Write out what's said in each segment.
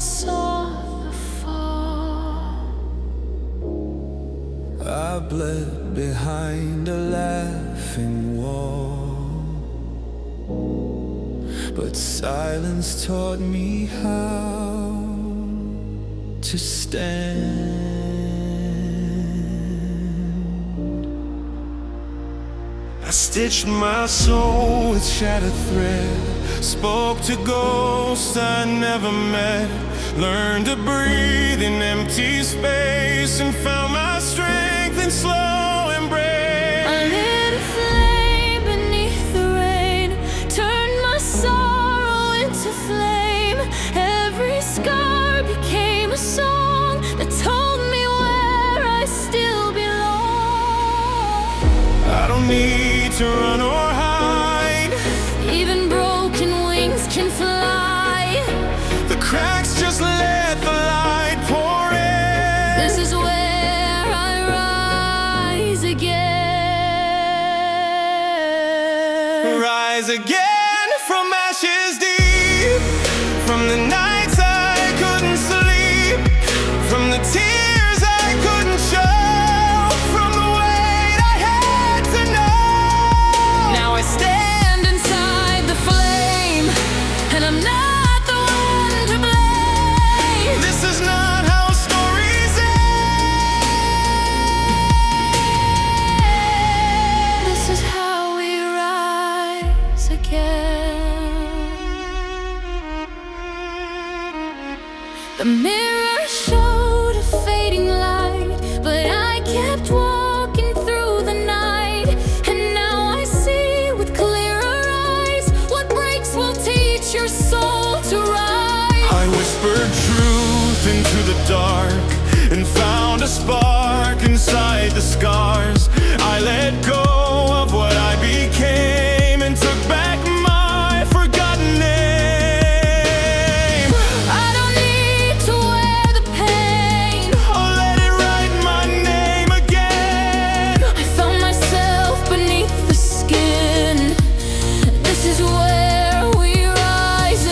saw the fall. I bled behind a laughing wall, but silence taught me how to stand. I stitched my soul with shattered thread, spoke to ghosts I never met, learned to breathe in empty space, and found my strength in slow embrace. I lit a flame beneath the rain, turned my sorrow into flame. Every scar became a song that told me where I still belong. I don't need to run or hide, even broken wings can fly. the cracks just let the light pour in. This is where I rise again. Rise again from ashes deep, from the nights I couldn't sleep, from the tears I couldn't show, from the weight I had to know. Now I stand inside the flame, and I'm not the one to blame. This is not how stories end. This is how we rise again. The mirror showed a fading light, but I kept walking through the night. And now I see with clearer eyes, what breaks will teach your soul to rise. I whispered truth into the dark and found a spark inside the scars. I let go of what I became and took back my forgotten name. I don't need to wear the pain. I'll let it write my name again. I found myself beneath the skin. This is where we rise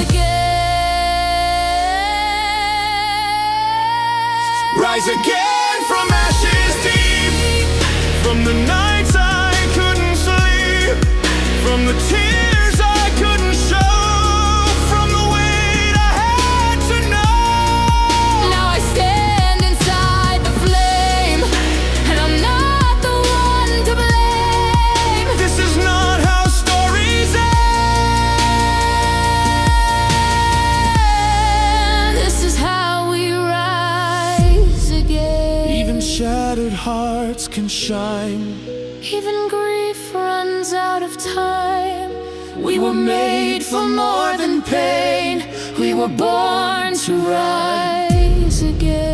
again. Rise again from ashes deep, from the nights I couldn't sleep, from the tears I couldn't show, from the weight I had to know. Now I stand inside the flame, and I'm not the one to blame. This is not how stories end. This is how we rise again. Even shattered hearts can shine. Even grief runs out of time. We were made for more than pain. We were born to rise again.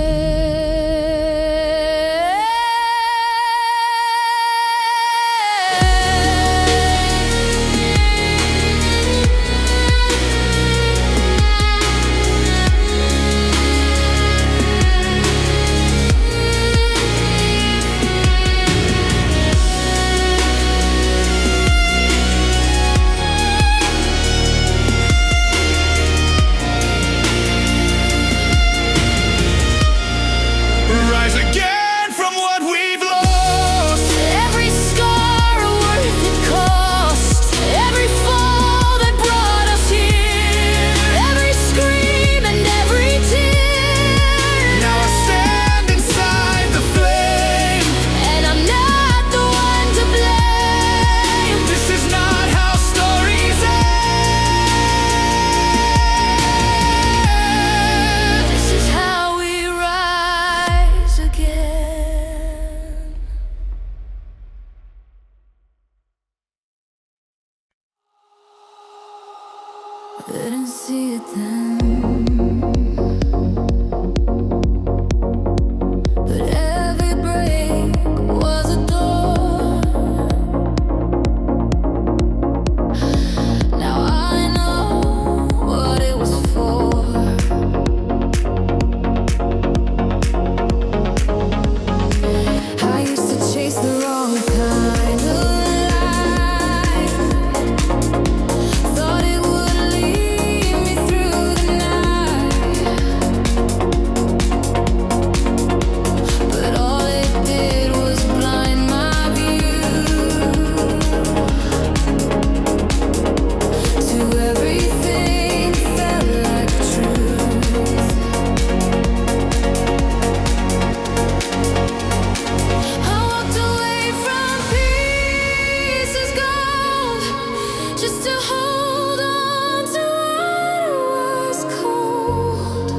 Rise again from what we've lost. Every scar a worth it cost. Every fall that brought us here. Every scream and every tear. Now I stand inside the flame, And I'm not the one to blame. this is not how stories end. This is how we rise again. Didn't see it then, but every break was a door. Now I know what it was for. I used to chase the wrong kind of life. Thought it would lead me through the night. just to hold on to what was cold.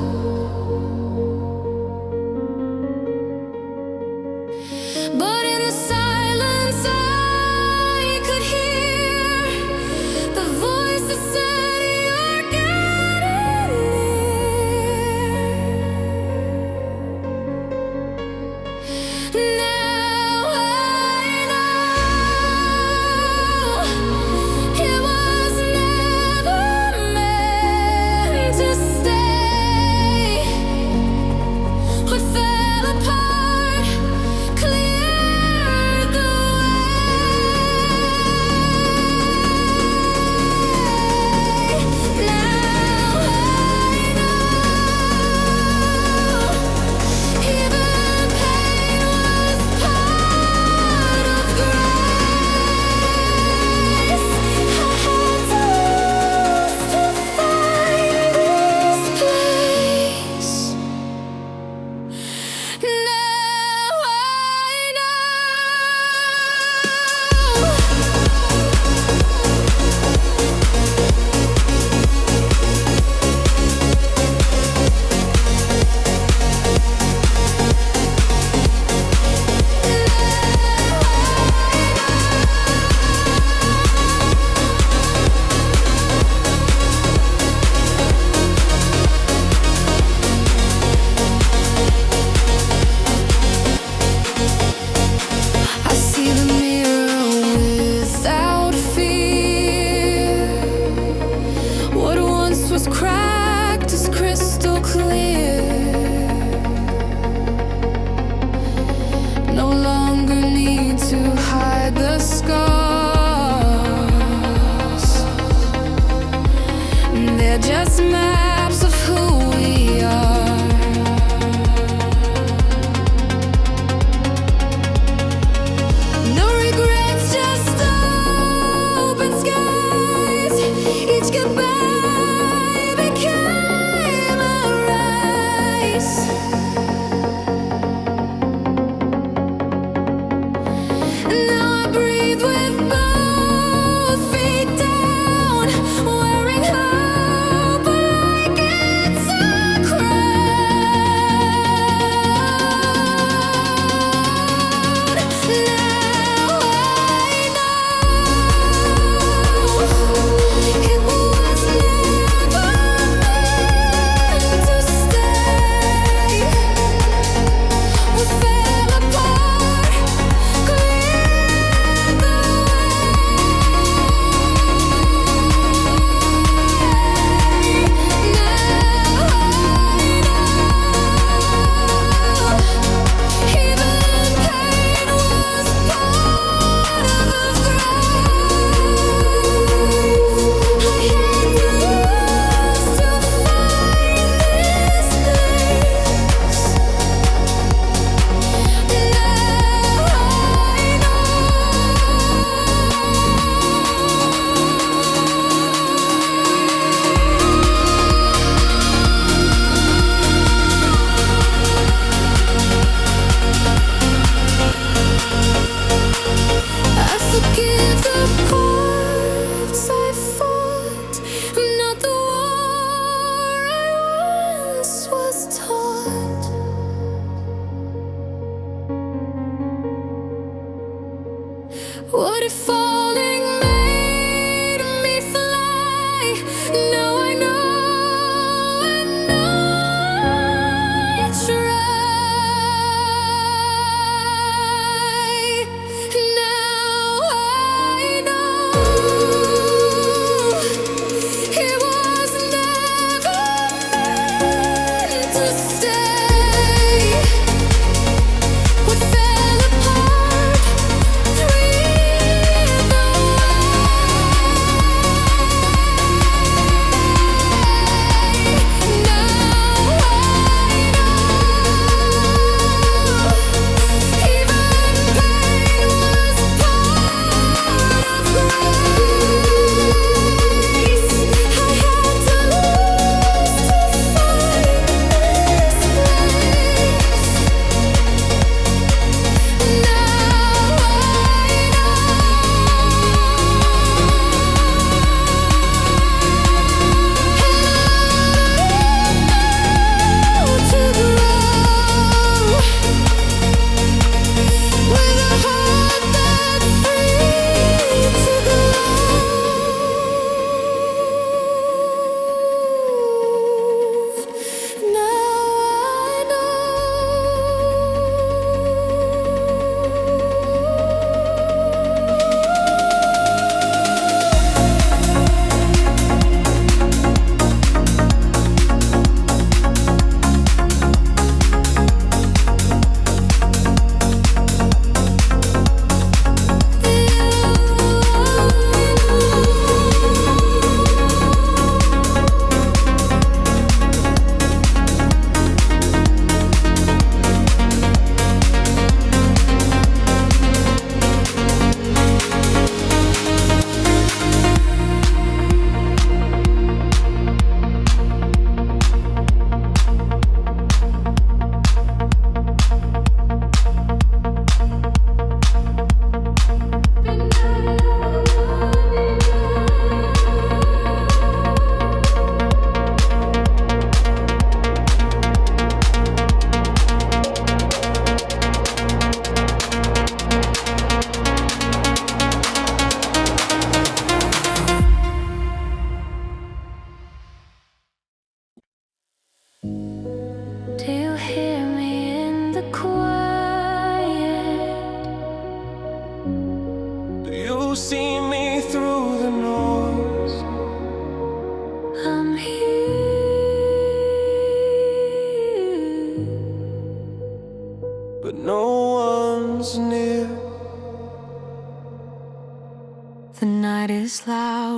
But in the silence I could hear the voice that said you're getting near. Now I know it was never meant to stay. What fell apart cleared the way. Now I know even pain was part of grace. I had to lose to find this place. Now I know. I see the mirror without fear. What once was cracked is crystal clear. No longer need to hide the scars. They're just maps of who we are. No regrets, just open skies. Each goodbye became a rise. Now I breathe with both feet down, wearing hope like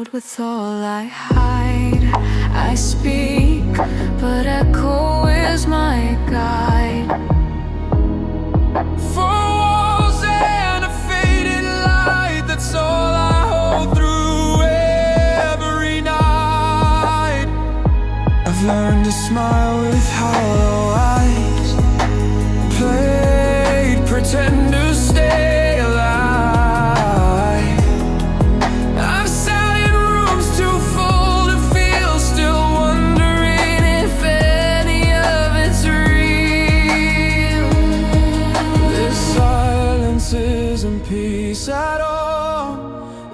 loud with all I hide. I speak, but echo is my guide. Four walls and a faded light, that's all I hold through every night. I've learned to smile with hollow eyes, played pretend to stay alive. I've sat in rooms too full to feel, still wondering if any of it's real. This silence isn't peace at all,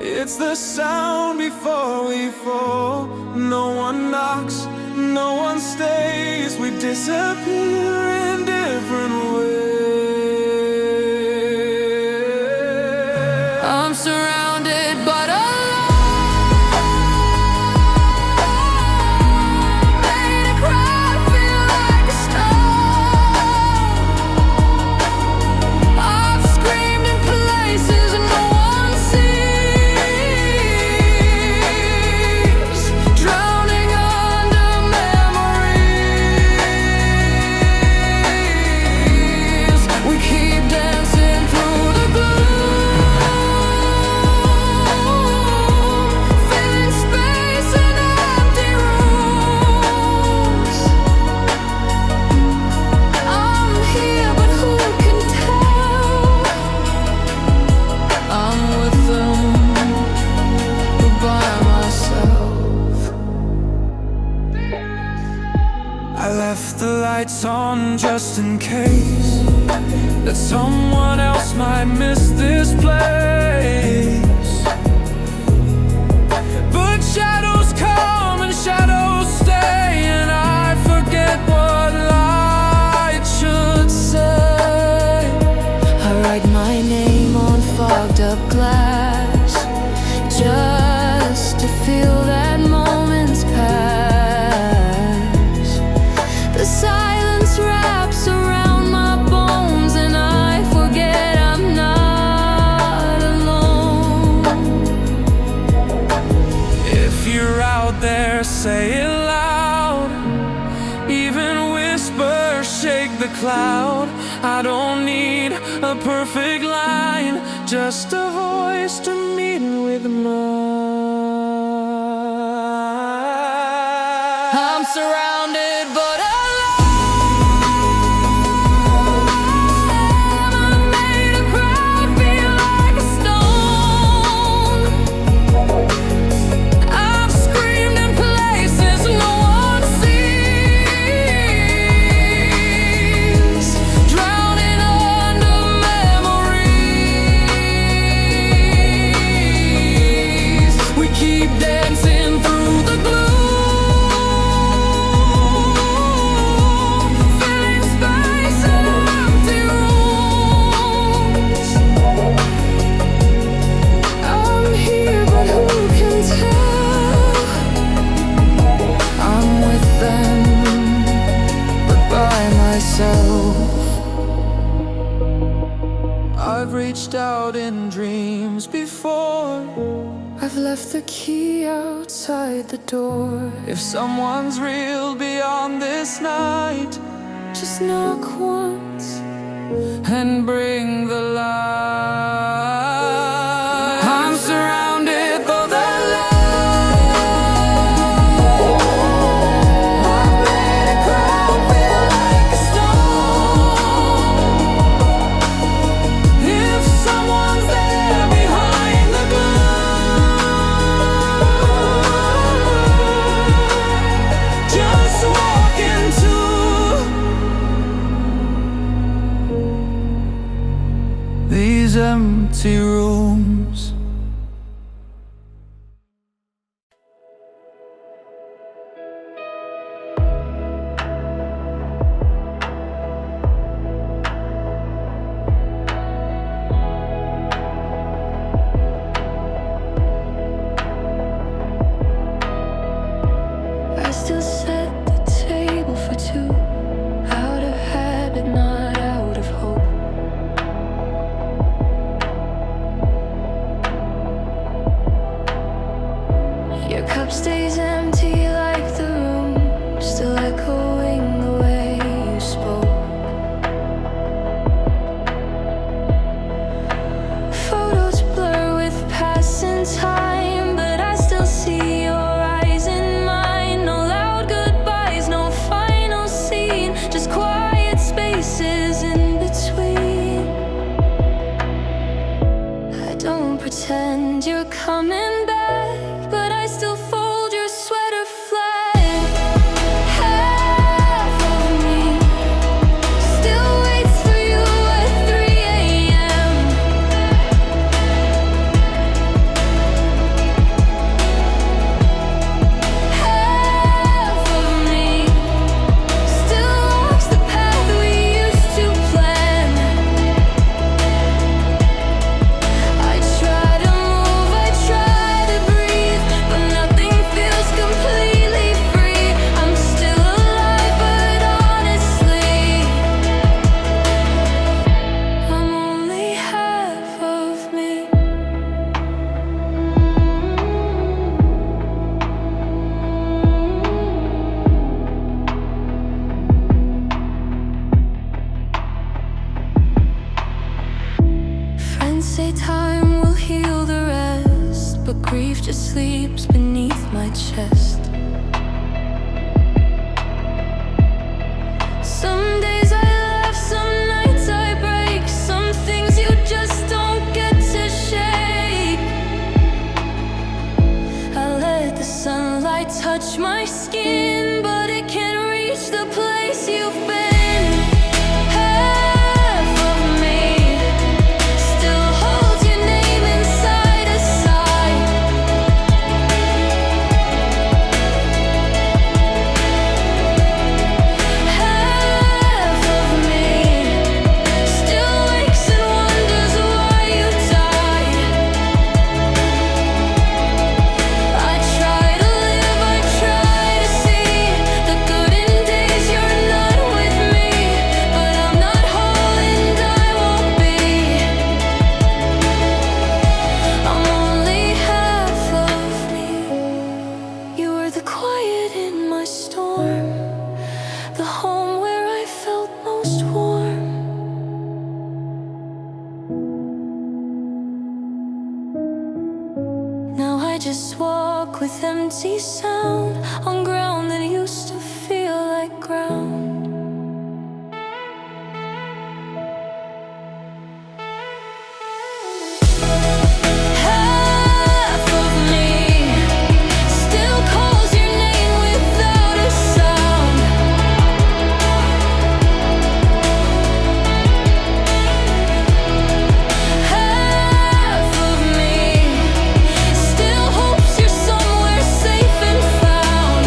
it's the sound before we fall. No one knocks, no one stays, we disappear in different ways. I'm surrounded but alone, made a crowd feel like a stone. I've screamed in places no one sees, drowning under memories. We keep dancing through the gloom, filling space in empty rooms. I'm here, but who can tell? I'm with them, but by myself. I left the lights on just in case that someone else might miss this place. But shadows come and shadows stay, and I forget what light should say. I write my name on fogged up glass, just to feel that moment's pass. The silence wraps around my bones, and I forget I'm not alone. If you're out there, say it loud. Even whispers shake the cloud. I don't need a perfect line, just a voice to meet with mine. I'm surrounded but alone, I made a crowd feel like a stone. I've screamed in places no one sees, drowning under memories. We keep dancing through the gloom, filling space in empty rooms. I'm here, but who can tell? I'm with them, but by myself. I've reached out in dreams before. I've left the key outside the door. If someone's real beyond this night, Just knock once. and bring the light. I'm surrounded for the light. I've made a crowd feel like a stone. If someone's there behind the gloom, just walk into these empty rooms. I still set the table for two, out of habit, not out of hope. Your cup stays empty like the room, still echoing the way you spoke. Photos blur with passing time, but I still see your eyes in mine. No loud goodbyes, no final scene, just quiet spaces in between. I don't pretend you're coming back, but I still fold your sweater flag. Half of me still waits for you at 3 a.m. Half of me still walks the path we used to plan. I try to move, I try to breathe, but nothing feels completely free. I'm still alive, but honestly, I'm only half of me. Friends say time will heal the rest, but grief just sleeps beneath my chest. Some days I laugh, some nights I break, some things you just don't get to shake. I let the sunlight touch my skin, but it can't reach the place you've been. Half of me still holds your name inside a sigh. Half of me still wakes and wonders why you died. I try to live, I try to see the good in days you're not with me, but I'm not whole and I won't be. I'm only half of me. You were the quiet in my storm, the home where I felt most warm. Now I just walk with empty sound on ground that used to feel like ground. Half of me still calls your name without a sound. Half of me still hopes you're somewhere safe and found.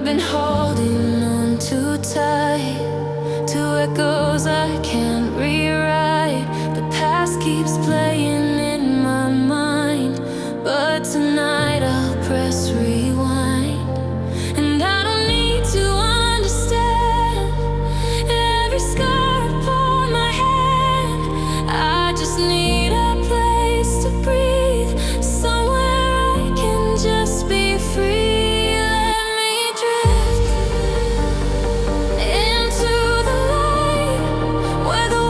I've been holding on too tight to echoes I can't rewrite. The past keeps playing in my mind, but tonight I'll press rewind. And I don't need to understand every scar upon my hand. I just need a place to breathe, somewhere I can just be free. Let me drift into the light where the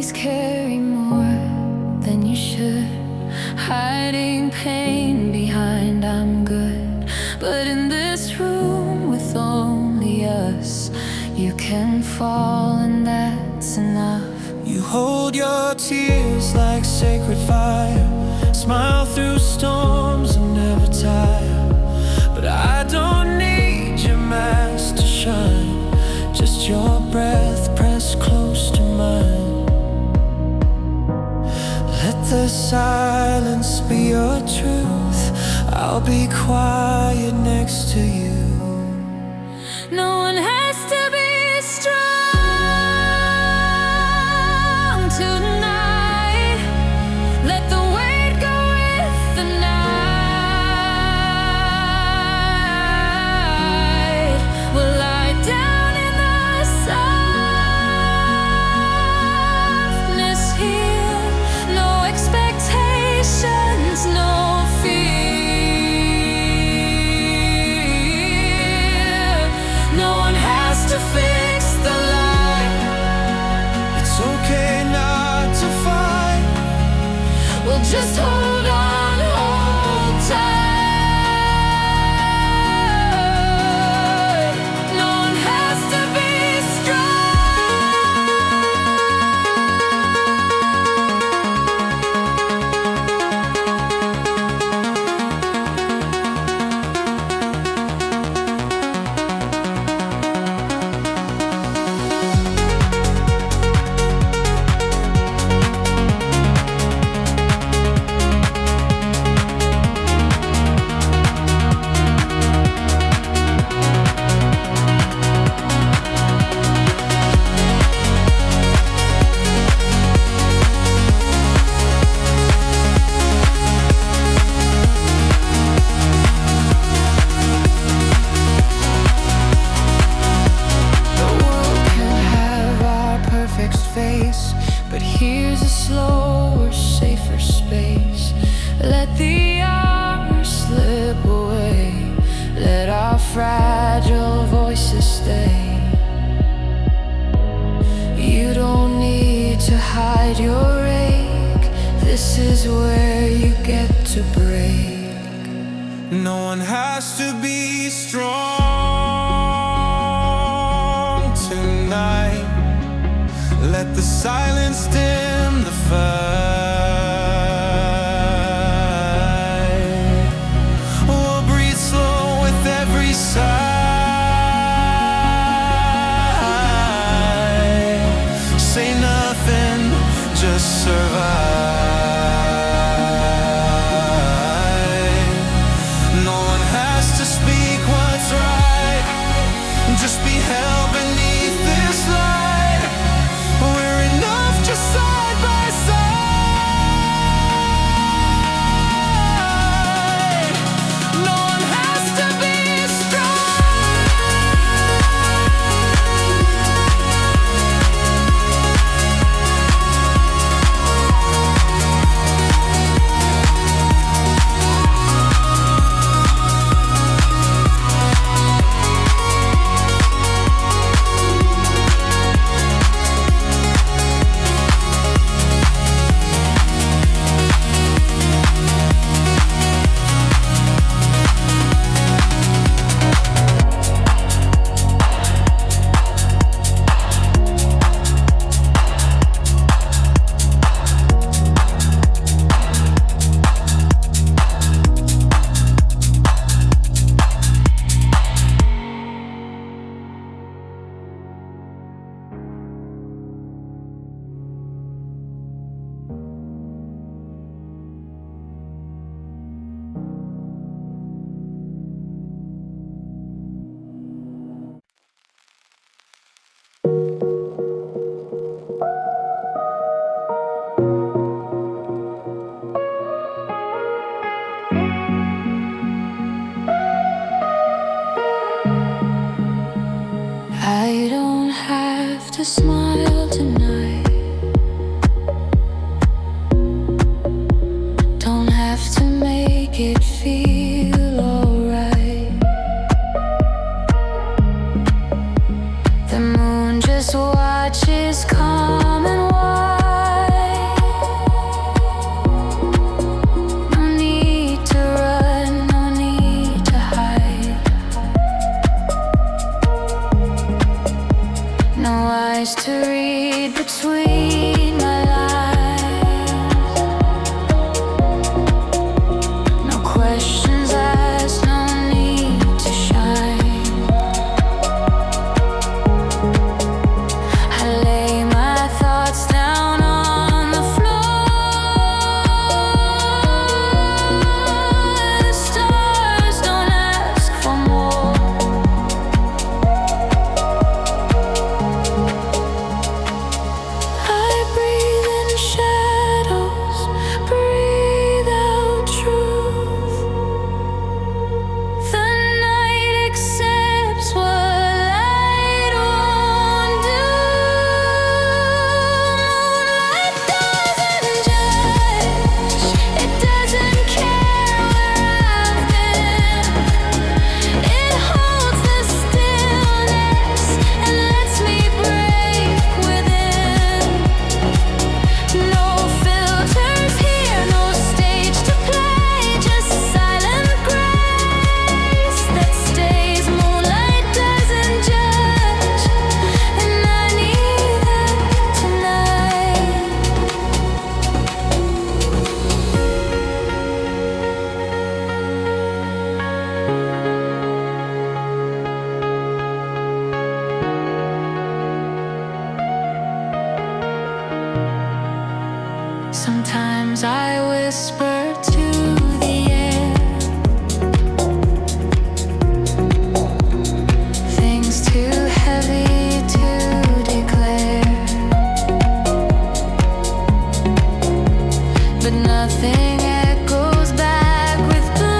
always carry more than you should, hiding pain behind I'm good. But in this room with only us, you can fall and that's enough. You hold your tears like sacred fire, smile through storms and never tire. But I don't need your mask to shine, just your breath pressed close to mine. Let the silence be your truth, I'll be quiet next to you. No one has to be strong tonight. Let the weight go with the night. We'll lie down in the softness here. No expectations, no fear. No one has to fix the light. It's okay not to fight. We'll just hold on, hold tight. No one has to be face, but here's a slower, safer space. Let the hours slip away. Let our fragile voices stay. You don't need to hide your ache. This is where you get to break. no one has to be strong tonight. Let the silence dim the fight. We'll breathe slow with every sigh. Say nothing, just survive. No one has to speak what's right, just be held beneath this light. We're enough just side by side. No one has to be I don't have to smile tonight. Don't have to make it feel alright. The moon just watches, calm and wide. but nothing echoes back with blame.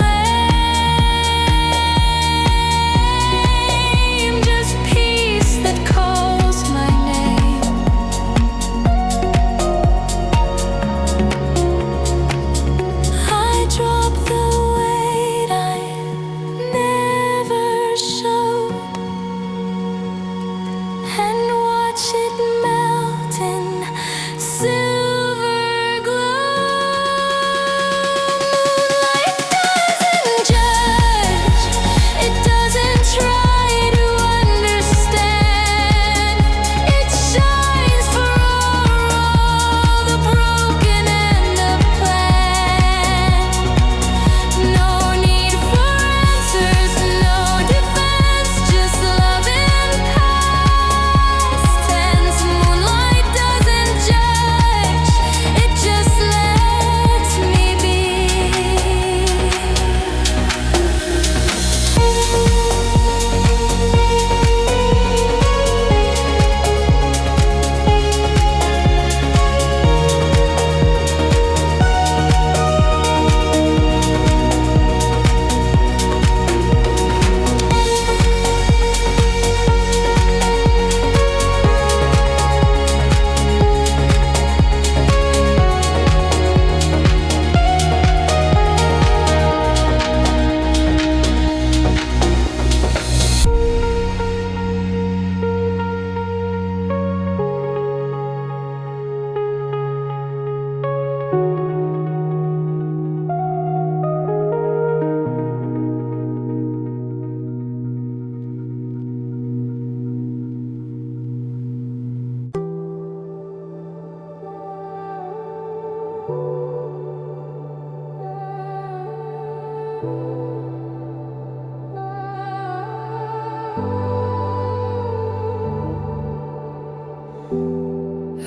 Just peace that calls my name. I drop the weight I never showed and watch it melt in silver glow. Moonlight doesn't judge, it doesn't try to understand. It shines for all the broken and the planned. No need for answers, no defense, just love and past tense. Moonlight doesn't judge, it just lets me be.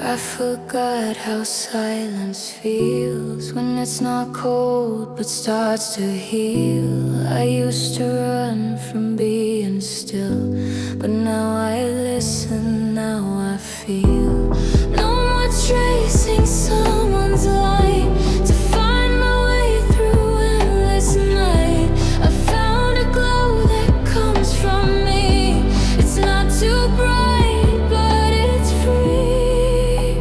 I forgot how silence feels when it's not cold but starts to heal. I used to run from being still, but now I listen, now I feel. No more tracing someone's light to find my way through endless night. I found a glow that comes from me. It's not too bright, but it's free.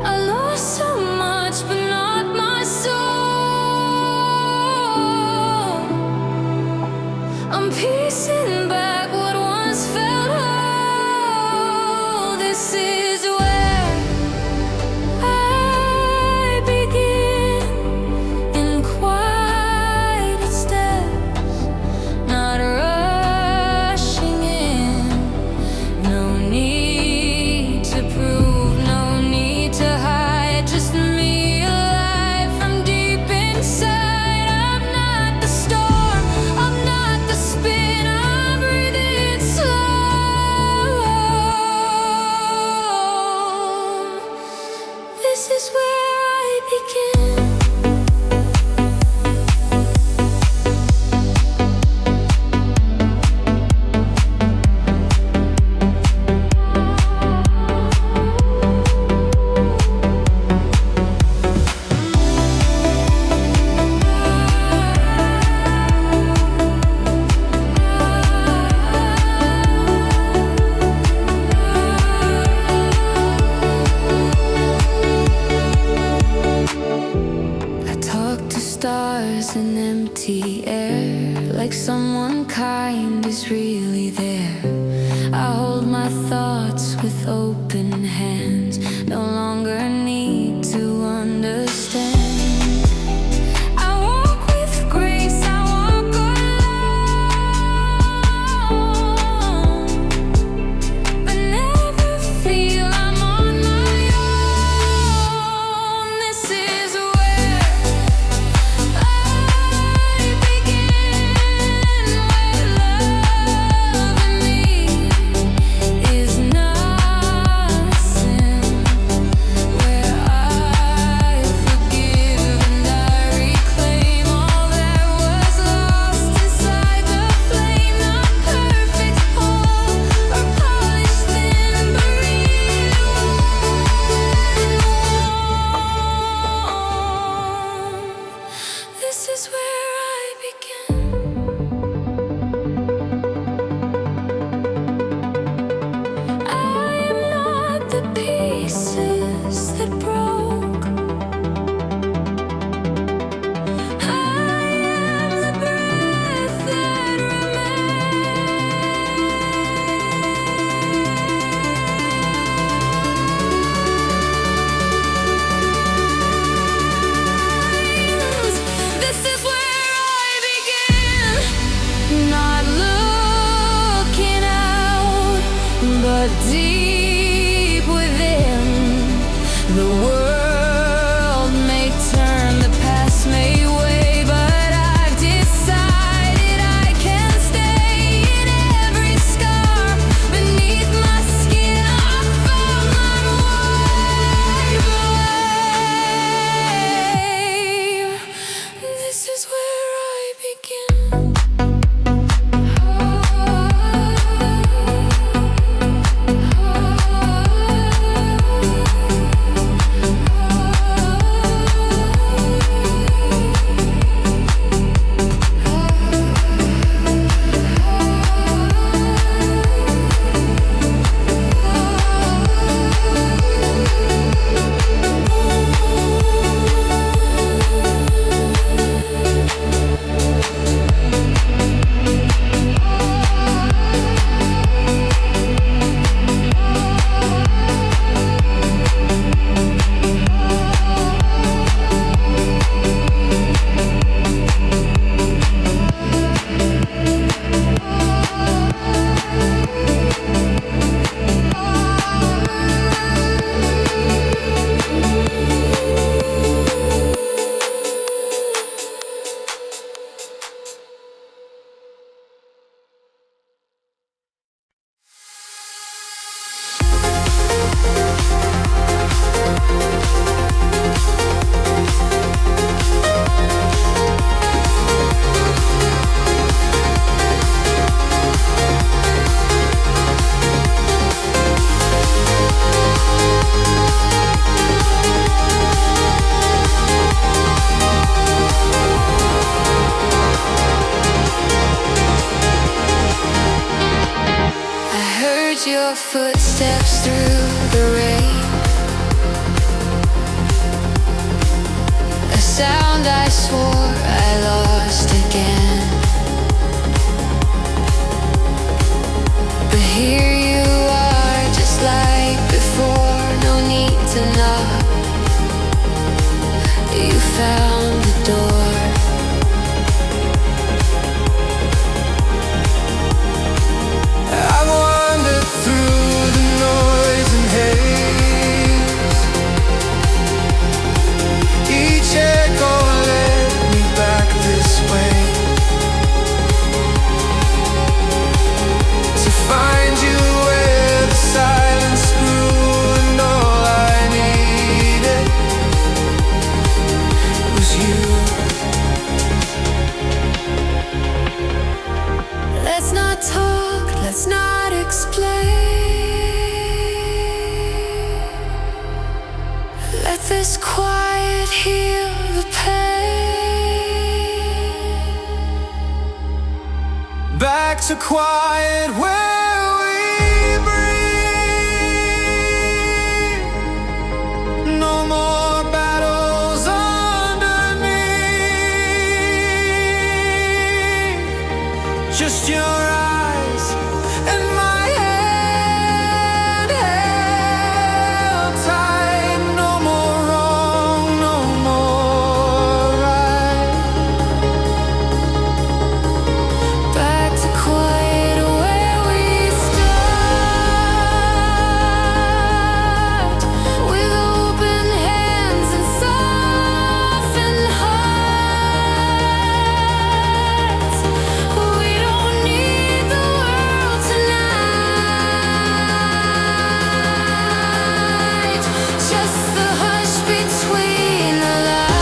I lost so much, but not my soul. I'm piecing back what once felt whole. This is where I begin, in quiet steps, not rushing in. No need to prove, no need to hide, just me alive from deep inside. I'm not the storm, I'm not the spin, I'm breathing slow. This is where I begin. I talk to stars in empty air, like someone kind is really there. I hold my thoughts with open hands, no longer need to understand. I walk with grace, I walk alone, but never feel I'm on my own. This is where I begin, where love in me is not sin, where footsteps through the rain, a sound I swore I lost again. But here you are, just like before, no need to knock. You found the door. I've wandered through the noise and haze. Each echo led me back this way, to find you where the silence grew, and all I needed was you. Let's not talk, let's not explain. Let this quiet heal the pain. Back to quiet where we breathe. No more battles underneath. Just your eyes and my hand held tight. No more wrong, no more right. Back to quiet where we start, with open hands and softened hearts. We don't need the world tonight, just the hush between the lines.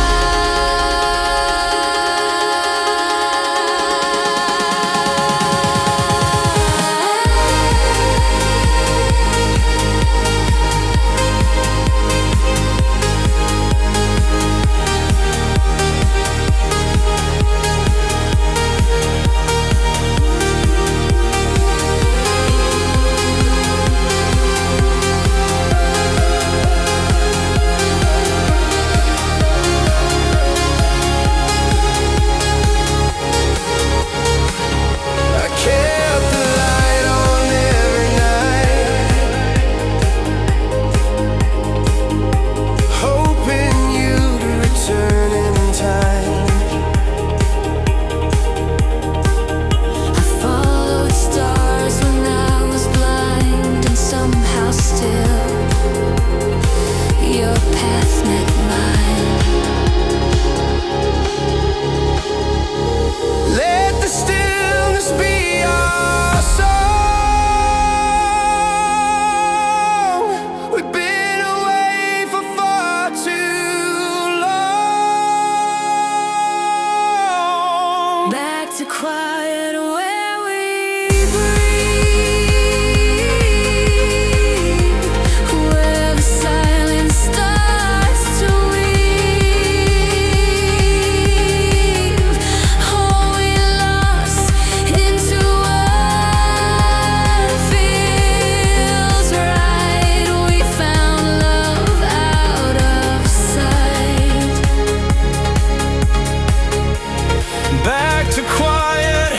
I kept the light on every night, hoping you'd return in time. I followed stars when I was blind, and somehow still your path met mine. Let the stillness be our song. We've been away for far too long. Back to quiet where we breathe, where the silence starts to weave. All we lost into what feels right. We found love out of sight. Back to quiet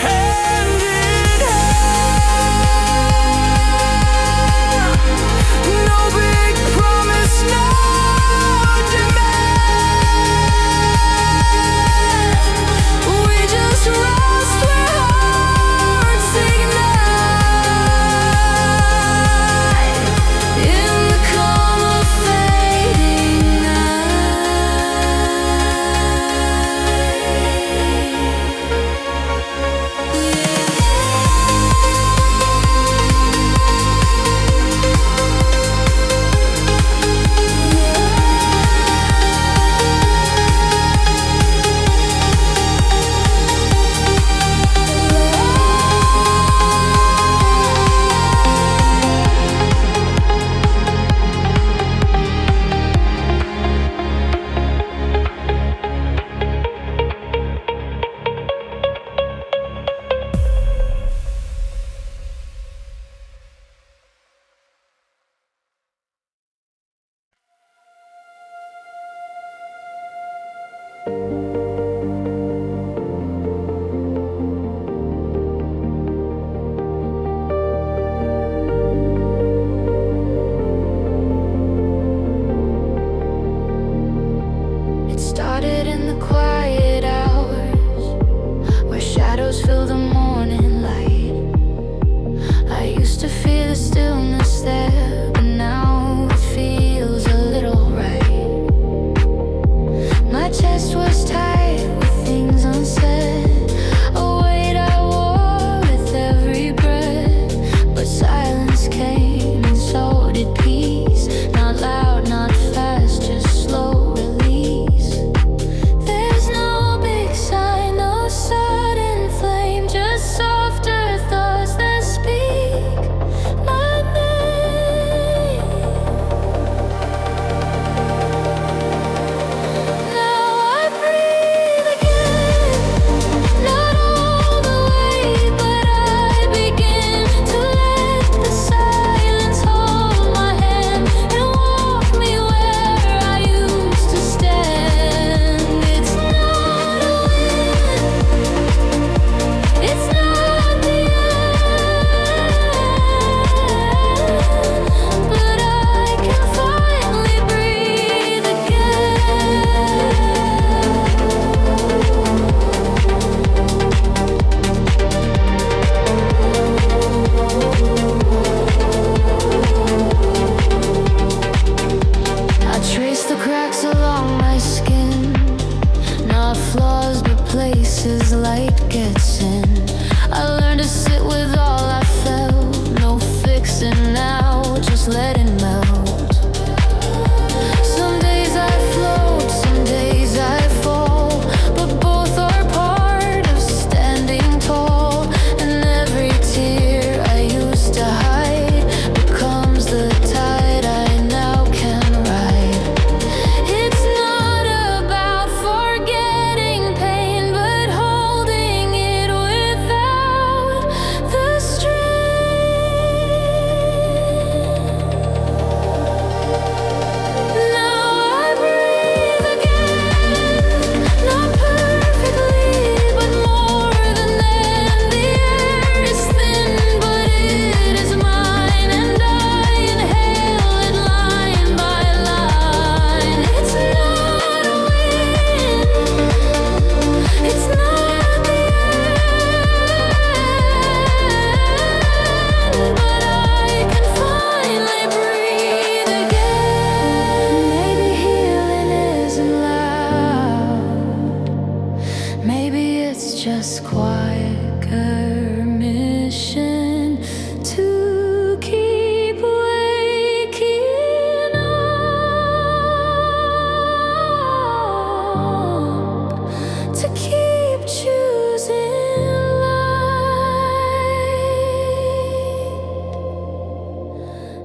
walls, but places light gets in. I learned to sit with all I felt, no fixing now, just let it melt. Some days I float, some days I fall, but both are part of standing tall. And every tear I used to hide becomes the tide I now can ride. It's not about forgetting pain, but holding it without the strain. Now I breathe again, not perfectly, but more than then. The air is thin, but it is mine, and I inhale it line by line. It's not a win, it's not the end, but I can finally breathe again. Maybe healing isn't loud, maybe it's just quiet permission to keep waking up, to keep choosing light.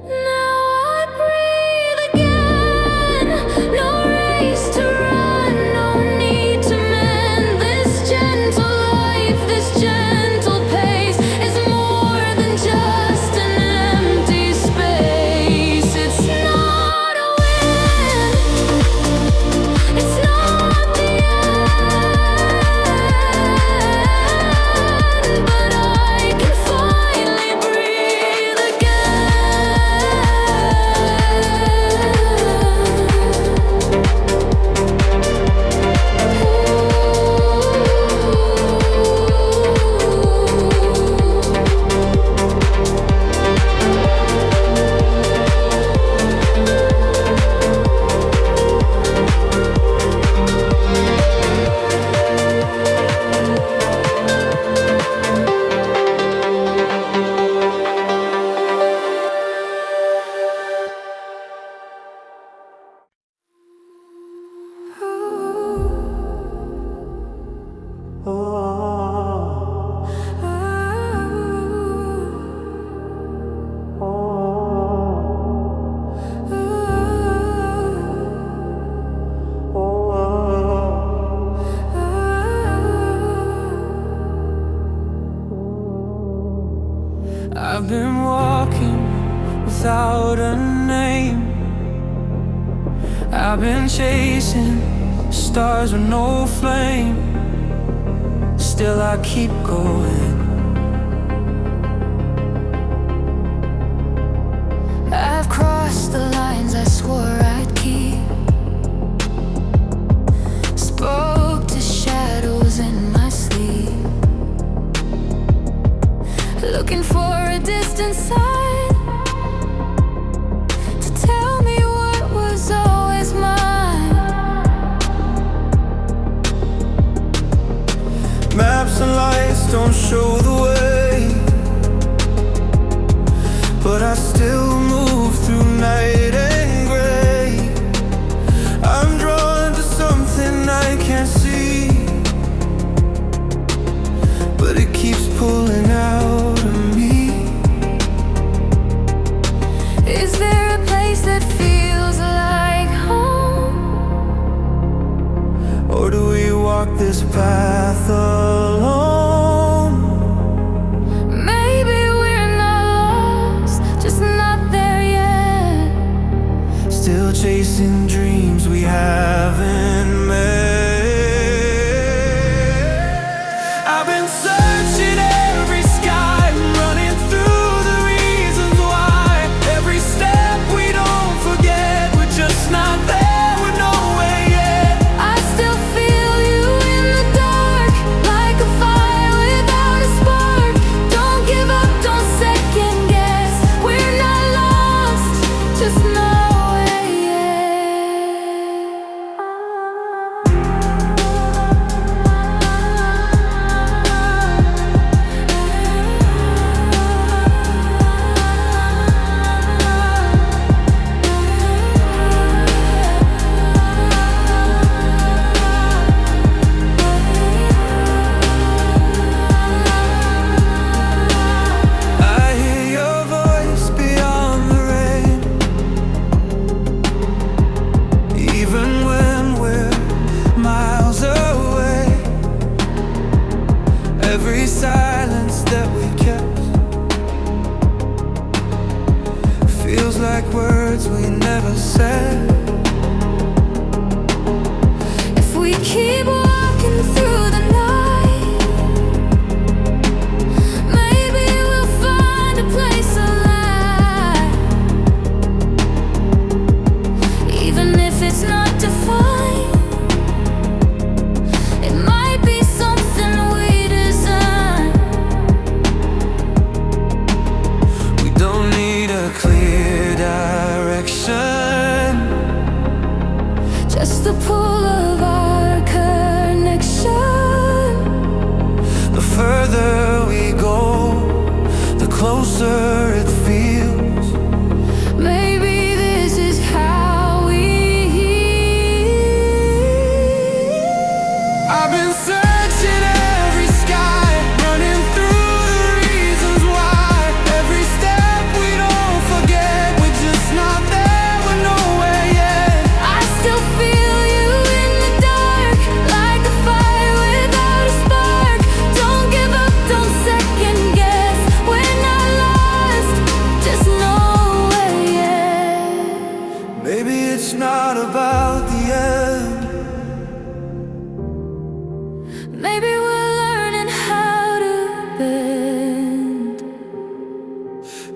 Now I breathe again, no race to run, no need to mend. This gentle life, this gentle pace is more than just an empty space. It's not a win, it's not the end, but I can finally breathe I've been walking without a name. I've been chasing stars with no flame. Still I keep going. I've crossed the lines I swore I'd keep, spoke to shadows in my sleep, looking for a distant sign to tell me what was always mine. Maps and lights don't show the way, but I still move through night and gray. I'm drawn to something I can't see, but it keeps pulling out of me. Is there a place that feels like home? Or do we walk this path alone? Maybe we're not lost, just not there yet. Still chasing dreams we haven't met. I've been searching every sky, running through the reasons why. Every step we don't forget, we're just not there, we're nowhere yet. I still feel you in the dark, words we never said. If we keep walking through the night, maybe we'll find a place alive. Even if it's not defined, it might be something we design. We don't need a clear direction, Just the pull of our connection. the further we go, the closer it feels. Maybe this is how we heal. I've been searching every sky, running through the reasons why. Every step we don't forget, we're just not there, we're nowhere yet. I still feel you in the dark, like a fire without a spark. Don't give up, don't second guess. We're not lost, just nowhere yet. Maybe it's not about the end. Maybe we're learning how to bend.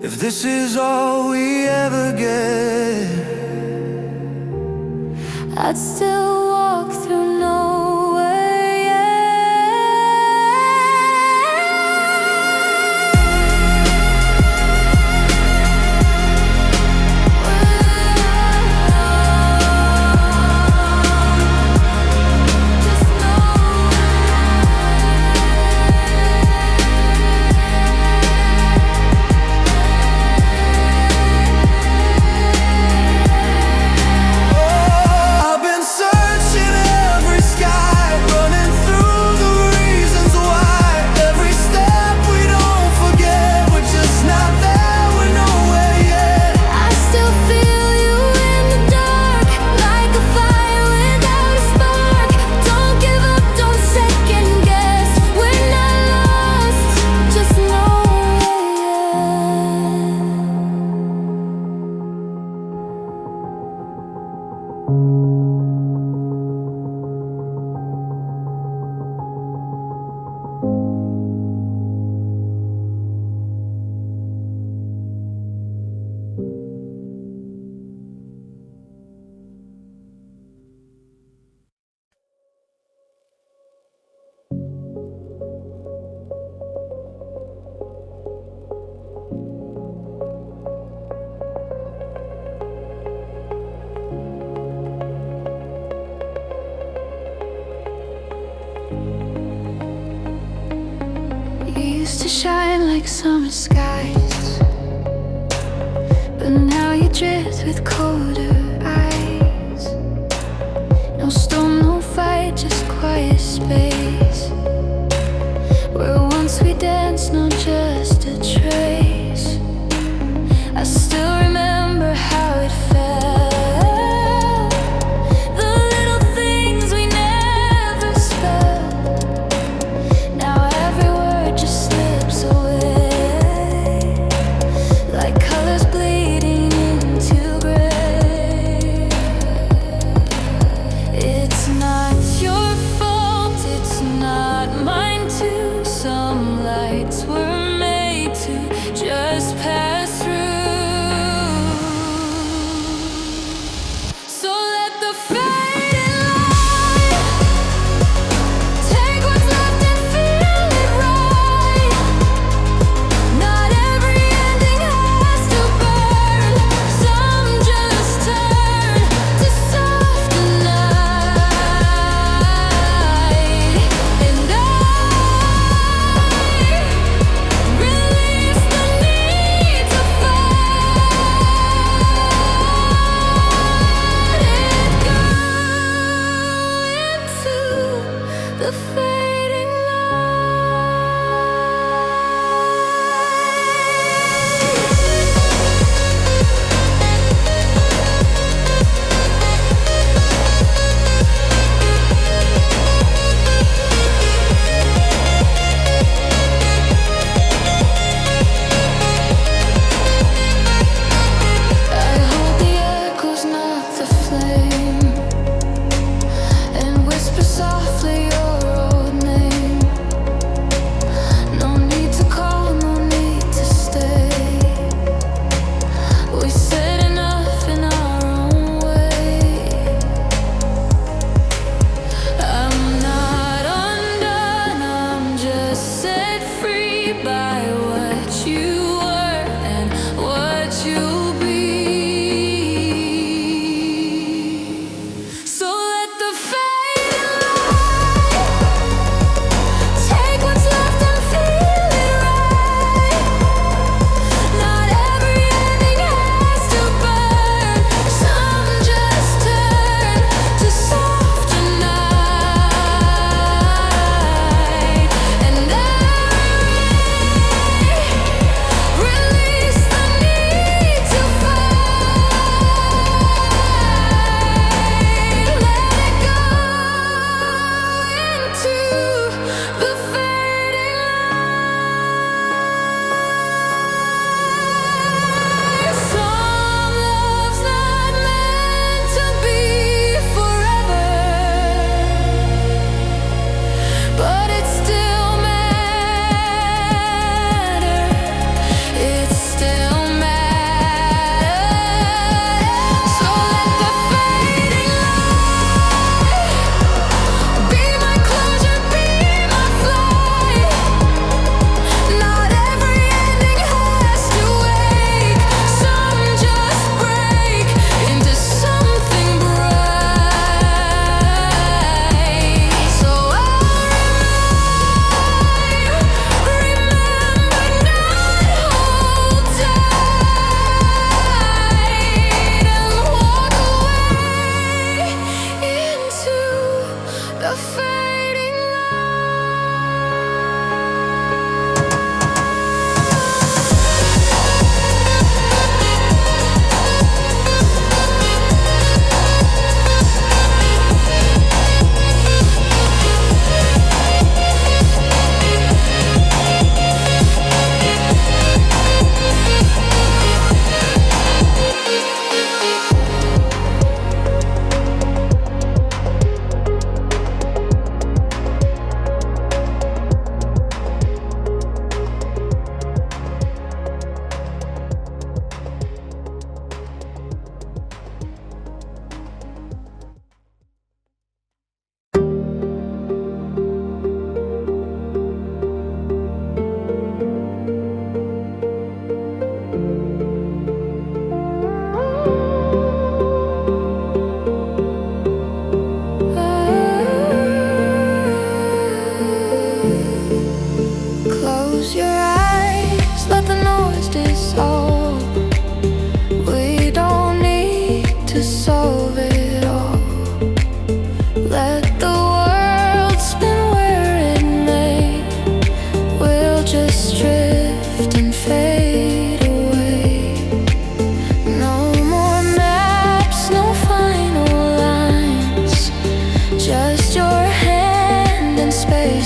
If this is all we ever get, I'd still walk through nowhere yet. Just I've been searching every sky, running through the reasons why. Every step we don't forget, we're just not there, we're nowhere yet. I still feel you in the dark, like a fire without a spark. Don't give up, don't second guess. We're not lost, just nowhere You used to shine like summer skies, but now you drift with colder eyes. No storm, no fight, just quiet space. Where once we danced, not just a trace. I still remember how it felt. The little things we never spelled. Now every word just slips away, like colors bleeding into gray. It's not your fault, it's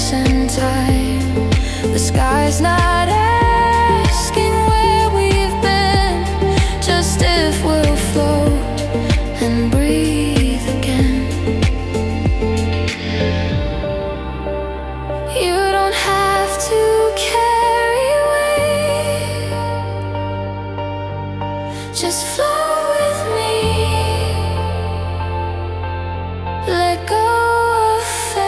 space and time. The sky's not asking where we've been, just if we'll float and breathe again. You don't have to carry weight, just flow with me. Let go of fate.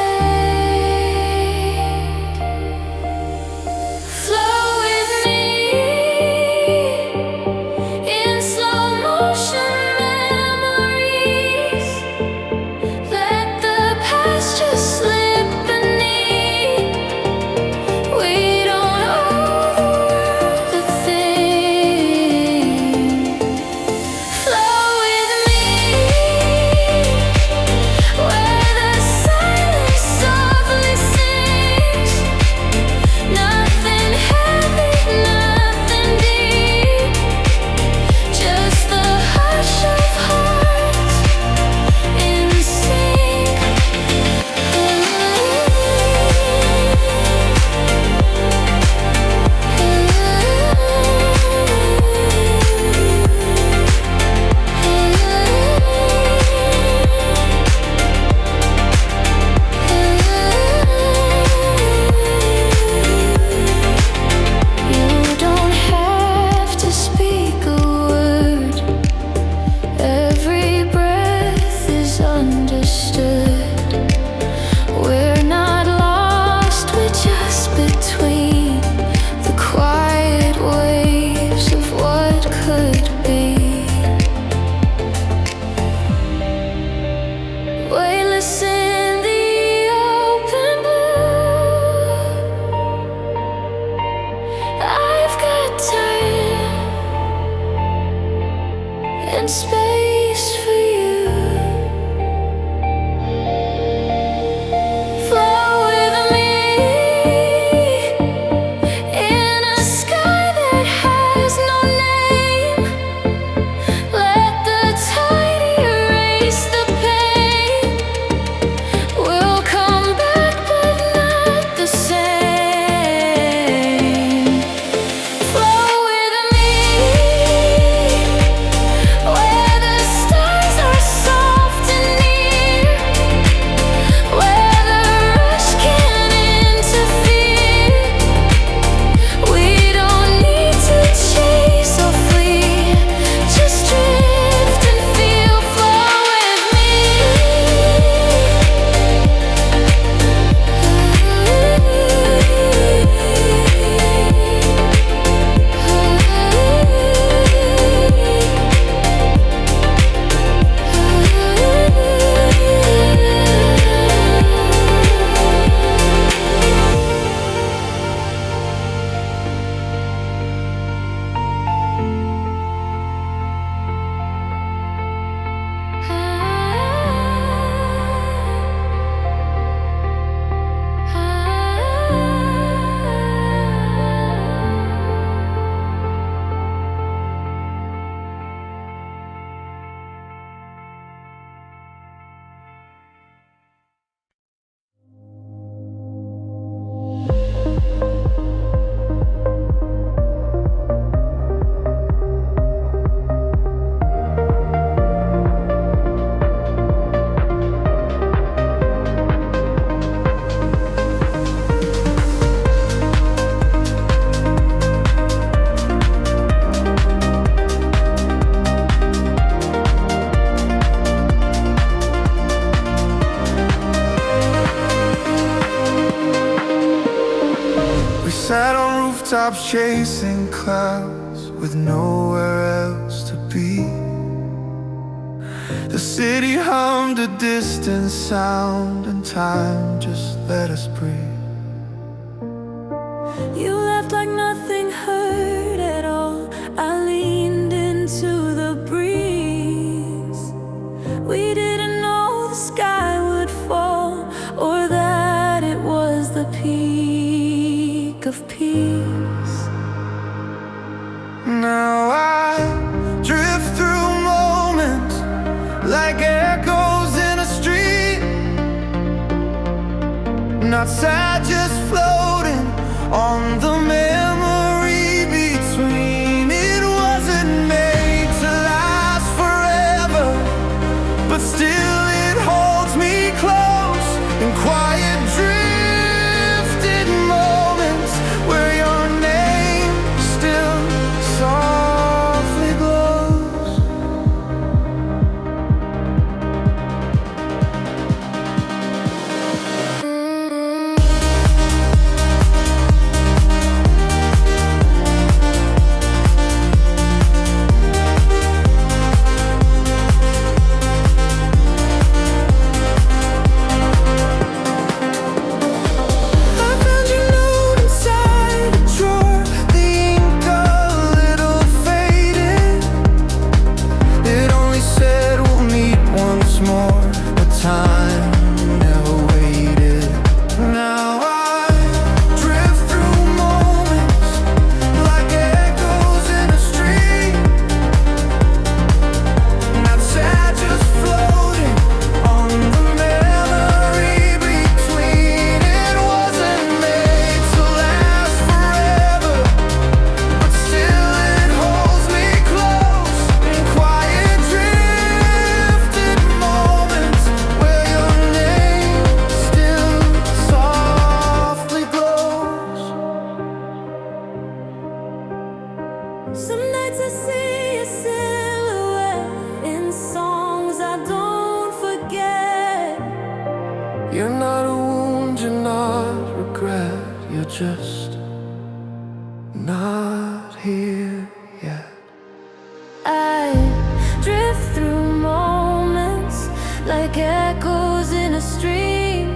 Flow with me in slow motion memories. Let the past just slip beneath. We don't owe the world a thing. Flow with me where the silence softly sings. Nothing heavy, nothing deep, just the hush of hearts in sync. You don't have to speak a word. Every breath is understood. We're not lost, we're just between the quiet waves of what could be. Weightless in the open blue. I've got time and space for you. Flow with me in a sky that has no name. Let the tide erase the pain. We'll come back, but not the same. Flow with me where the stars are soft and near, where the rush can't interfere. We don't need to chase or flee, just drift and feel. Flow with me. We sat on rooftops chasing clouds with nowhere else to be. The city hummed a distant sound, and time just let us breathe. You left like nothing hurt at all. I leaned into the breeze. We didn't know the sky would fall, or that it was the peak of peace. Now I drift through moments like echoes in a street, not sad, just floating on the memory between. It wasn't made to last forever, but still it holds me close in quiet drifted moments where your name still softly glows. I found your note inside a drawer, the ink a little faded. It only said we'll meet once more, but time never waited. Now I drift through moments like echoes in a stream. Not sad, just floating on the memory between. It wasn't made to last forever, but still it holds me close in quiet drifted moments where your name still softly glows. Some nights I see a silhouette in songs I don't forget. You're not a wound, you're not regret, you're just not here yet. I drift through moments like echoes in a stream.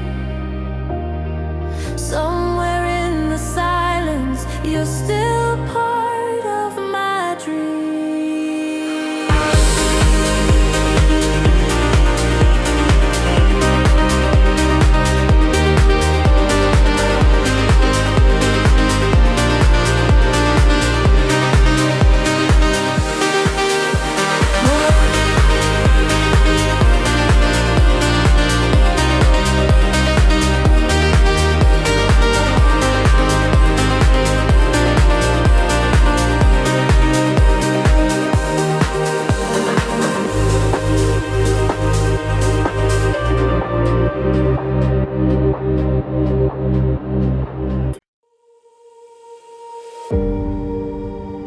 Somewhere in the silence, you're still part of my dream.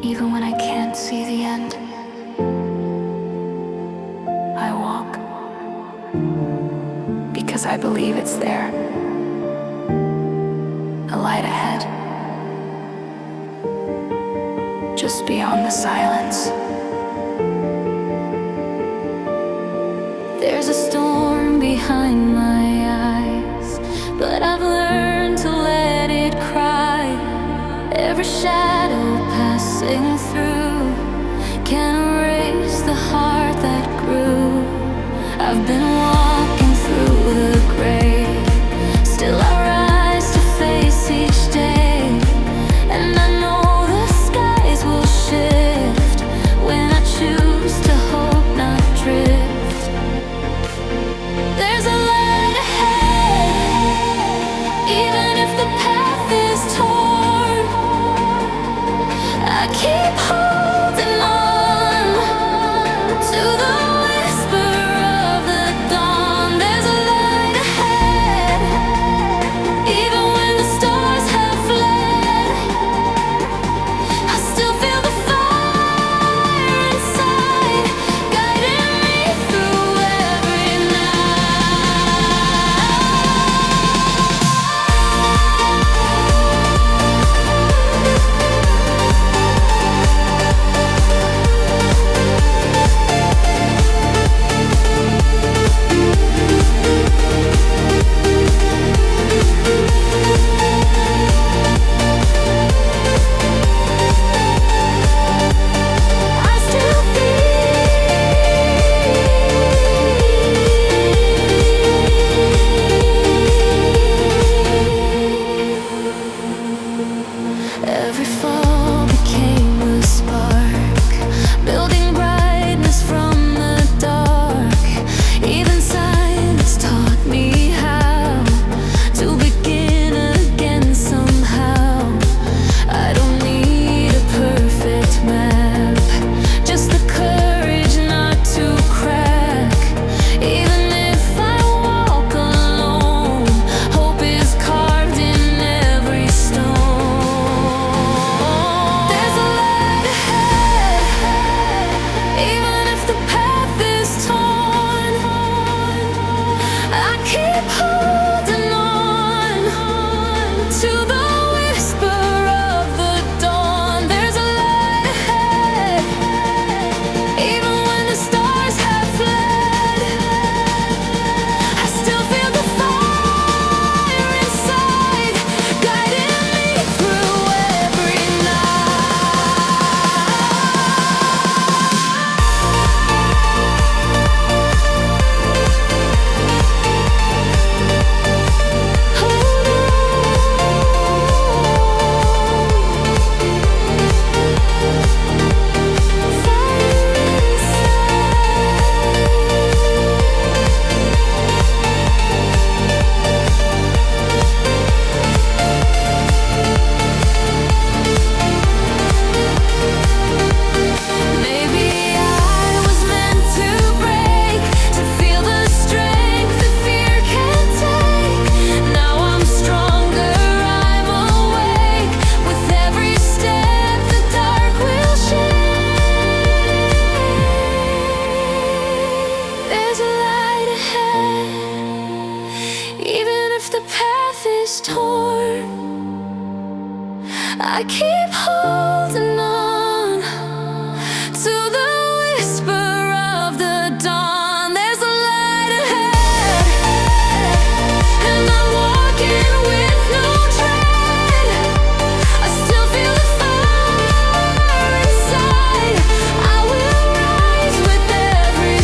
Even when I can't see the end, I walk because I believe it's there. A light ahead, just beyond the silence. There's a storm behind my eyes, but I've learned to let it cry. Every shadow passing through can erase the heart that grew. I've been walking through the gray, still I rise to face each day. And I know the skies will shift when I choose to hope, not drift. There's a light ahead, even if the path is torn. I keep holding on to the whisper of the dawn. I keep holding on to the whisper of the dawn. There's a light ahead, and I'm walking with no dread. I still feel the fire inside. I will rise with every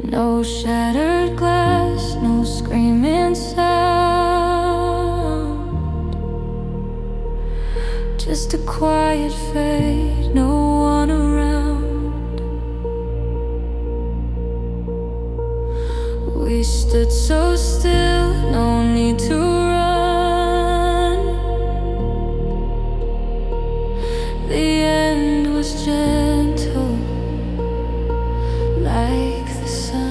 no shattered glass, no screaming sound. Just a quiet fade, no one around. We stood so still, no need to run. The end was gentle, like the sun.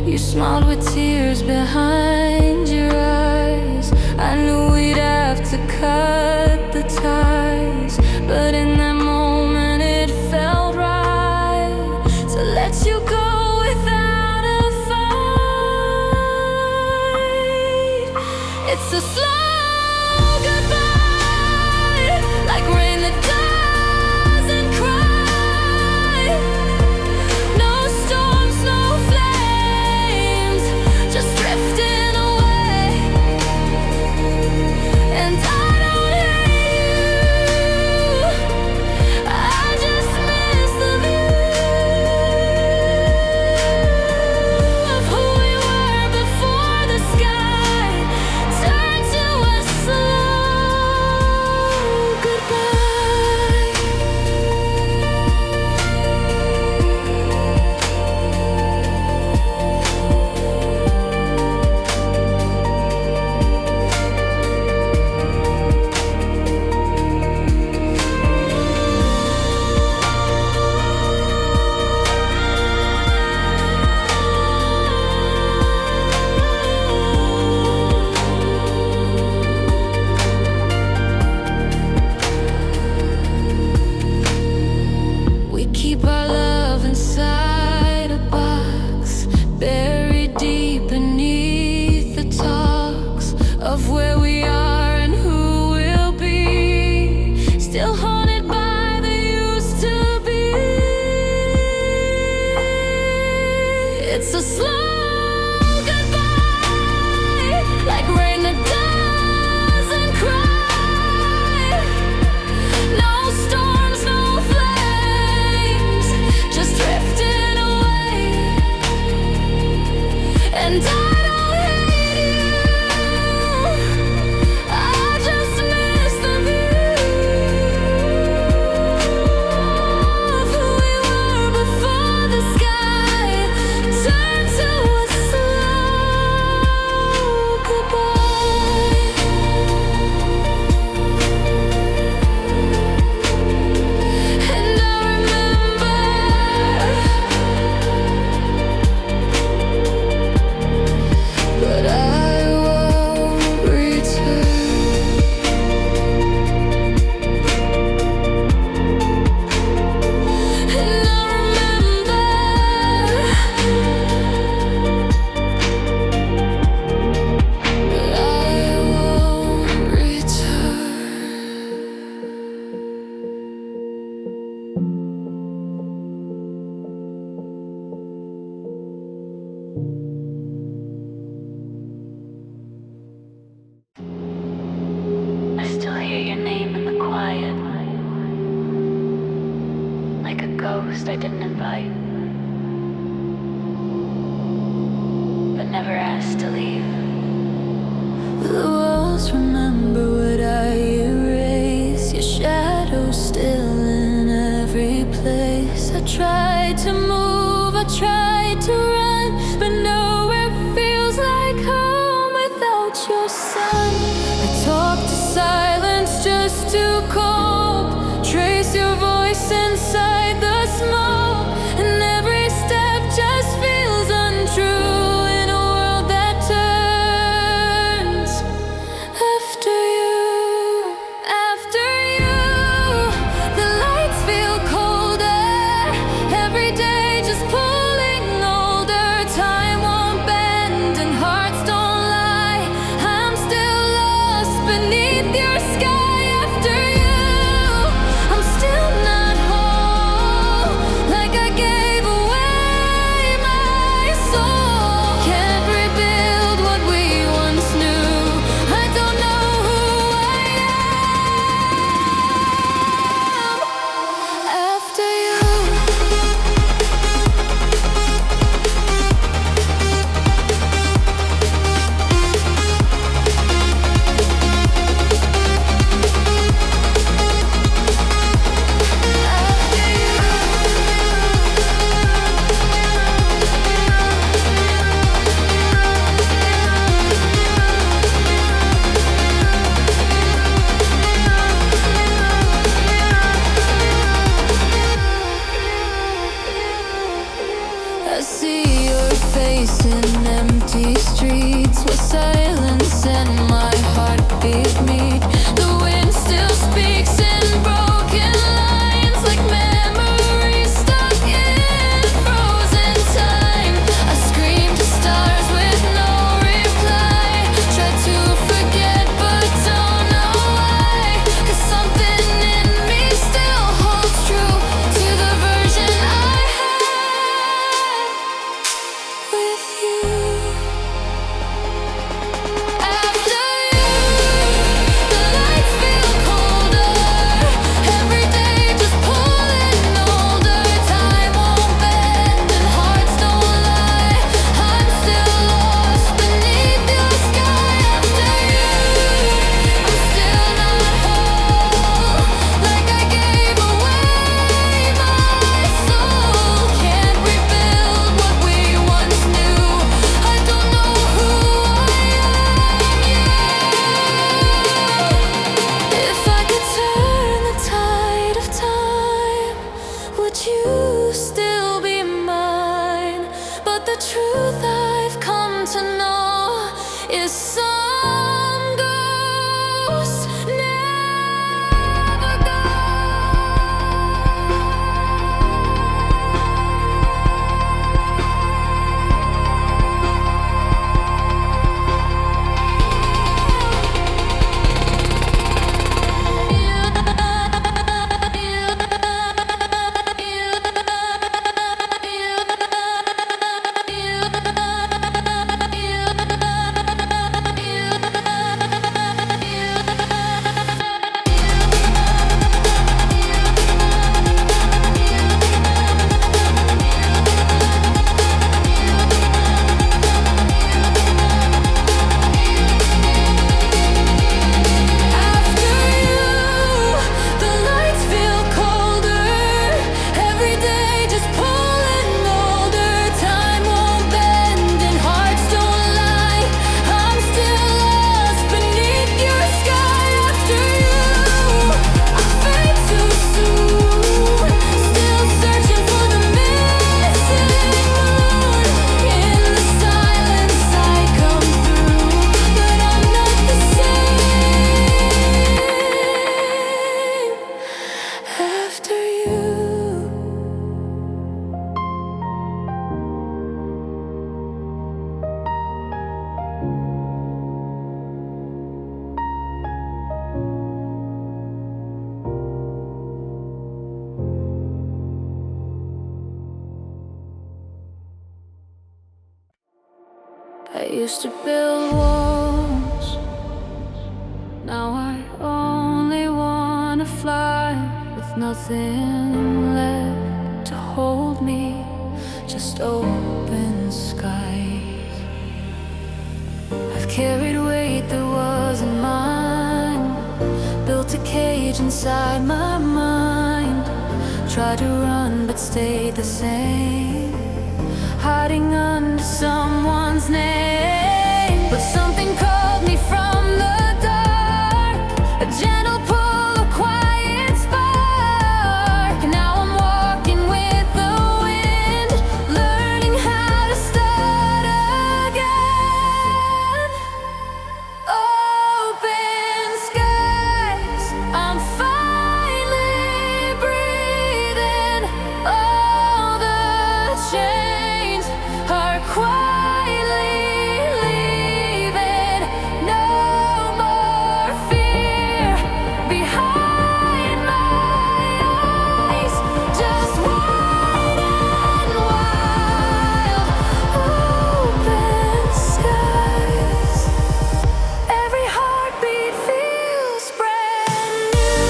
You smiled with tears behind your eyes. I knew we'd have to cut the ties, but in that moment it felt right to let you go without a fight. It's a slow goodbye, like rain that doesn't cry. No storms, no flames, just drifting away. And I don't ghost I didn't invite, but never asked to leave. The walls remember what I erase. Your shadow's still in every place. I tried to move, I tried to run, but nowhere feels like home without your sun. I talk to silence just to cope. Trace your voice inside the smoke, and every step just feels untrue in a world that turns after you. After you, the lights feel colder. Every day just pulling older. Time won't bend and hearts don't lie. I'm still lost beneath your sky. After you, I'm still not whole. Like I gave away my soul. Can't rebuild what we once knew. I don't know who I am after you. I see your face in empty streets where silence and my heartbeat meet. The wind still speaks in broken lines, like memories stuck in frozen time. I scream to stars with no reply. Try to forget but don't know why. 'Cause something in me still holds true to the version I had with you. After you, the lights feel colder. Every day just pulling older. Time won't bend and hearts don't lie. I'm still lost beneath your sky. After you, I'm still not whole. Like I gave away my soul. Can't rebuild what we once knew. I don't know who I am yet. If I could turn the tide of time, would you still be mine? But the truth I've come to know is some ghosts never go. After you, the lights feel colder. Every day just pulling older. Time won't bend and hearts don't lie. I'm still lost beneath your sky. After you, I fade too soon. Still searching for the missing moon. In the silence I come through, but I'm not the same after you. I used to build walls. Now I only wanna fly with nothing left to hold. hold me, just open skies. I've carried weight that wasn't mine, built a cage inside my mind. Tried to run but stayed the same, hiding under someone's name. But something called me from the dark, a gentle pull, a quiet spark. Now I'm walking with the wind, learning how to start again. Open skies, I'm finally breathing. All the chains are quietly leaving. No more fear behind my eyes, just wide and wild. Open skies, every heartbeat feels brand new.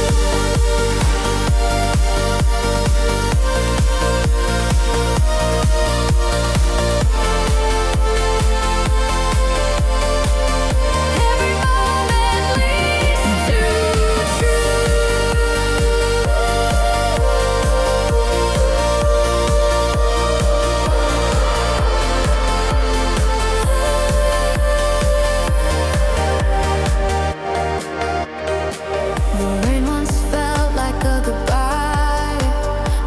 Every moment leads to The rain once felt like a goodbye,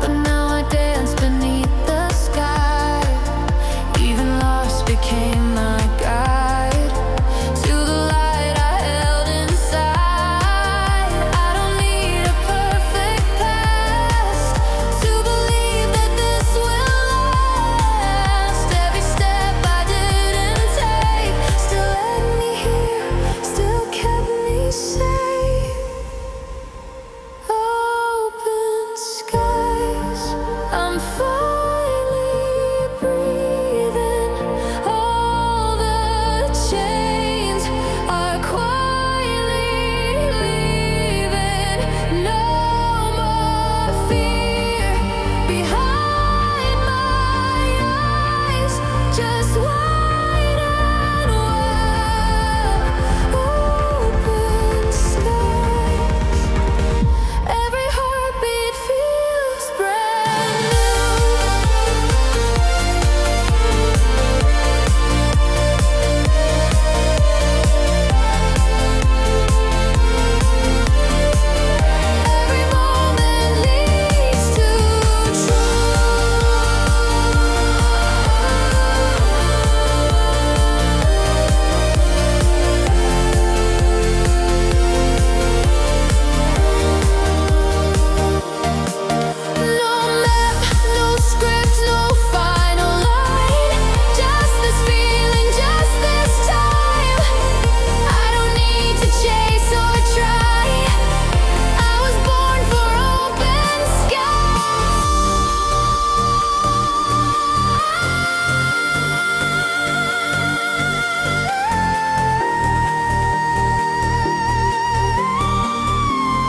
but now I dance beneath the sky. Even lost became my guide to the light I held inside. I don't need a perfect past to believe that this will last. Every step I didn't take still led me here, still kept me safe. Open skies, I'm finally breathing. All the chains are quietly leaving. No more fear behind my eyes, just wide and wild. Open skies, every heartbeat feels brand new. Every moment leads to No map, no script, no final line. Just this feeling, just this time. I don't need to chase or try. I was born for open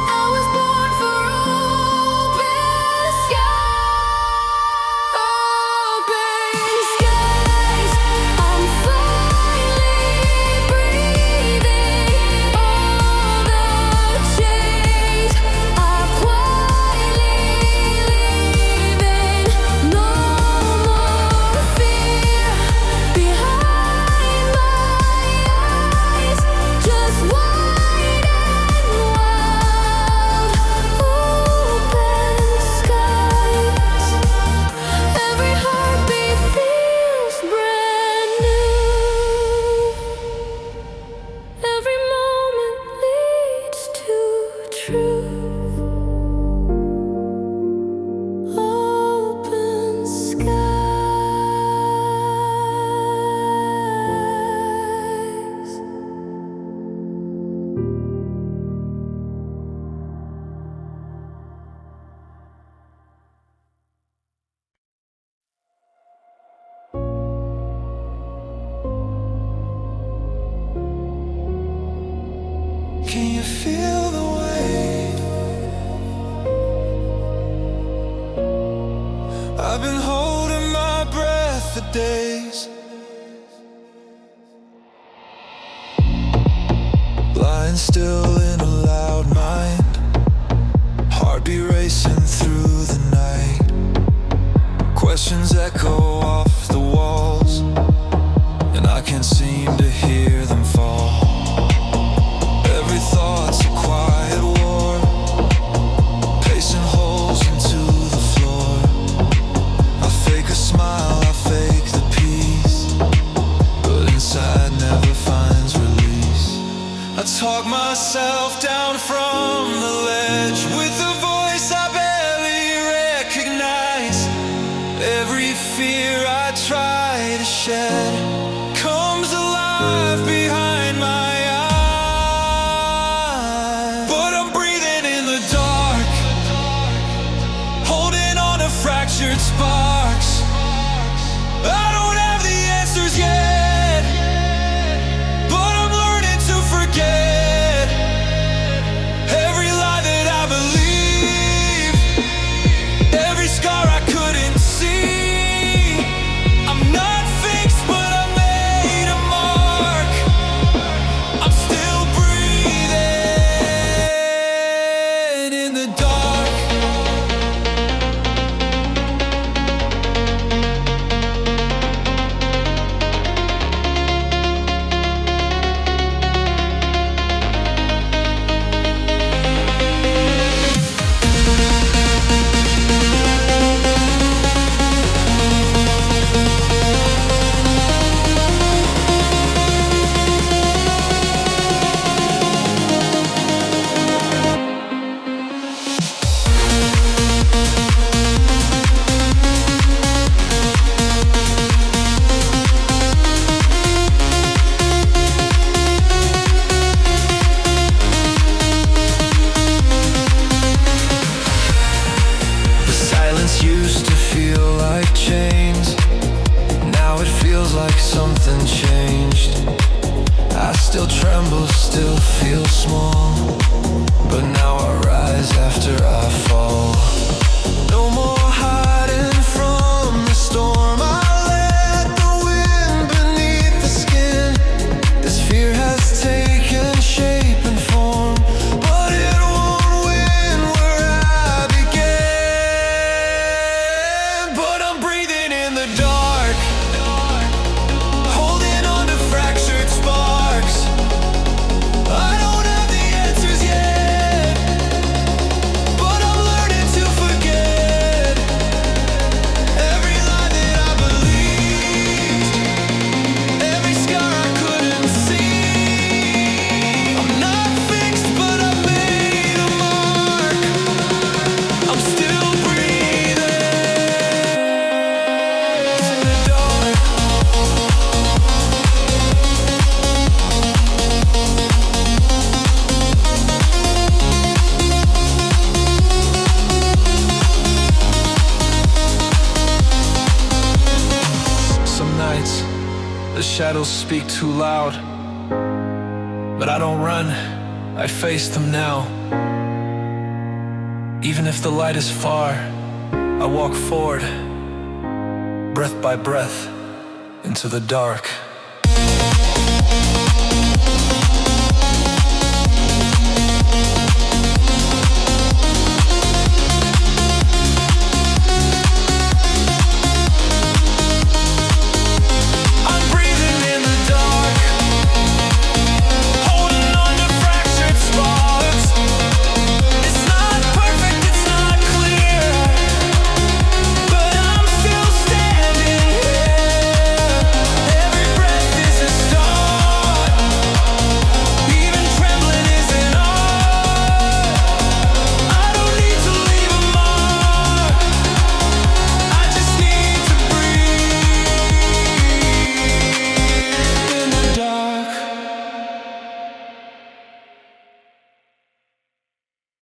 I was born for open skies. Open skies, I'm finally breathing. All the chains are quietly leaving. No more fear behind my eyes, just wide and wild. Open skies, every heartbeat feels brand new. Every moment leads to truth. Open skies. Can you feel the weight? days. Lying still in a loud mind, heartbeat racing through the night. Questions echo off the walls, and I can't seem to hear them fall. Every thought's a quiet war, pacing holes into the floor. I fake a smile, I fake the peace, but inside never finds release. I talk myself down from the ledge with a voice I barely recognize. Every fear I try to shed comes alive behind my eyes. But I'm breathing in the dark, holding on to fractured sparks. I don't have the answers yet, but I'm learning to forget every lie that I believe, every scar I couldn't see. I'm not fixed, but I made a mark. I'm still breathing in the dark. Used to feel like chains, now it feels like something changed. I still tremble, still feel small, but now I rise after I fall. No more hiding from the storm, I let the wind beneath the skin. This fear has taken shape and form, but it won't win where I began. But I'm breathing in the dark, holding on to fractured sparks. I don't have the answers yet, but I'm learning to forget every lie that I believed, every scar I couldn't see. I'm not fixed, but I made a mark. I'm still breathing in the dark. Some nights the shadows speak too loud, but I don't run, I face them now. Even if the light is far, I walk forward, breath by breath, into the dark.